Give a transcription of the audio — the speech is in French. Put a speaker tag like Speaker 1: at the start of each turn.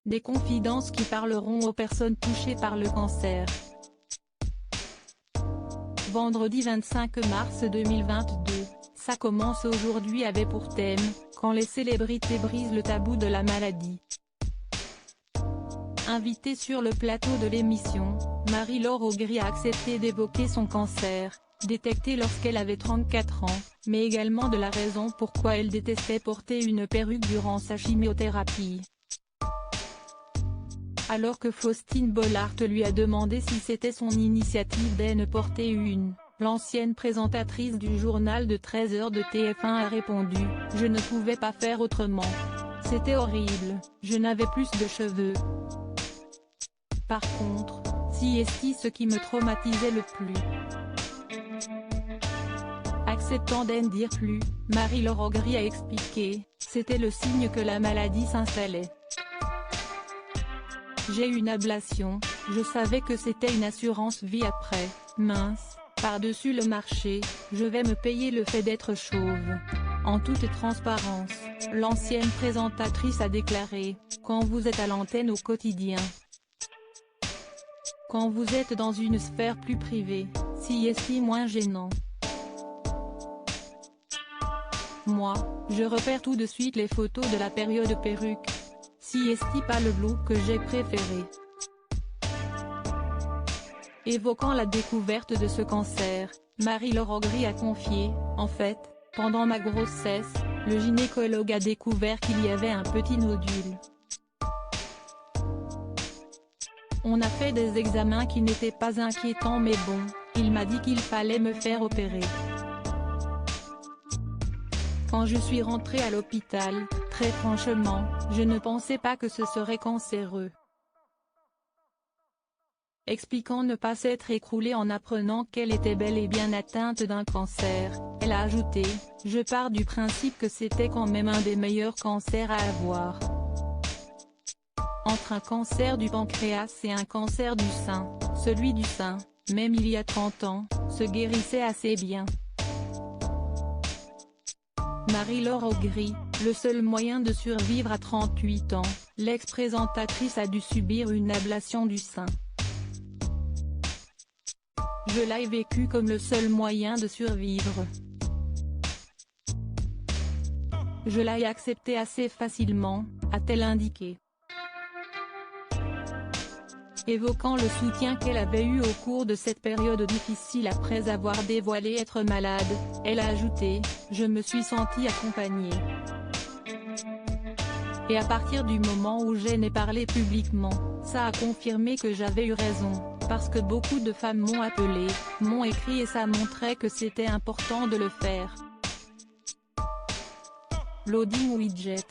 Speaker 1: Des confidences qui parleront aux personnes touchées par le cancer. Vendredi 25 mars 2022, ça commence aujourd'hui avait pour thème « Quand les célébrités brisent le tabou de la maladie ». Invitée sur le plateau de l'émission, Marie-Laure Augry a accepté d'évoquer son cancer, détecté lorsqu'elle avait 34 ans, mais également de la raison pourquoi elle détestait porter une perruque durant sa chimiothérapie. Alors que Faustine Bollaert lui a demandé si c'était son initiative d'en porter une, l'ancienne présentatrice du journal de 13h de TF1 a répondu « Je ne pouvais pas faire autrement. C'était horrible, je n'avais plus de cheveux. » Par contre, si ce qui me traumatisait le plus. Acceptant d'en dire plus, Marie-Laure Augry a expliqué « C'était le signe que la maladie s'installait. J'ai eu une ablation, je savais que c'était une assurance vie après, mince, par-dessus le marché, je vais me payer le fait d'être chauve. » En toute transparence, l'ancienne présentatrice a déclaré « Quand vous êtes à l'antenne au quotidien. Quand vous êtes dans une sphère plus privée, si moins gênant. Moi, je repère tout de suite les photos de la période perruque. Si pas le look que j'ai préféré. » Évoquant la découverte de ce cancer, Marie-Laure Augry a confié « En fait, pendant ma grossesse, le gynécologue a découvert qu'il y avait un petit nodule. On a fait des examens qui n'étaient pas inquiétants mais bon, il m'a dit qu'il fallait me faire opérer. Quand je suis rentrée à l'hôpital, très franchement, je ne pensais pas que ce serait cancéreux. » Expliquant ne pas s'être écroulée en apprenant qu'elle était bel et bien atteinte d'un cancer, elle a ajouté « Je pars du principe que c'était quand même un des meilleurs cancers à avoir. Entre un cancer du pancréas et un cancer du sein, celui du sein, même il y a 30 ans, se guérissait assez bien. » Marie-Laure Augry, le seul moyen de survivre à 38 ans, l'ex-présentatrice a dû subir une ablation du sein. « Je l'ai vécu comme le seul moyen de survivre. Je l'ai accepté assez facilement », a-t-elle indiqué. Évoquant le soutien qu'elle avait eu au cours de cette période difficile après avoir dévoilé être malade, elle a ajouté « Je me suis sentie accompagnée. Et à partir du moment où j'en ai parlé publiquement, ça a confirmé que j'avais eu raison, parce que beaucoup de femmes m'ont appelé, m'ont écrit et ça montrait que c'était important de le faire. » Loading Widget.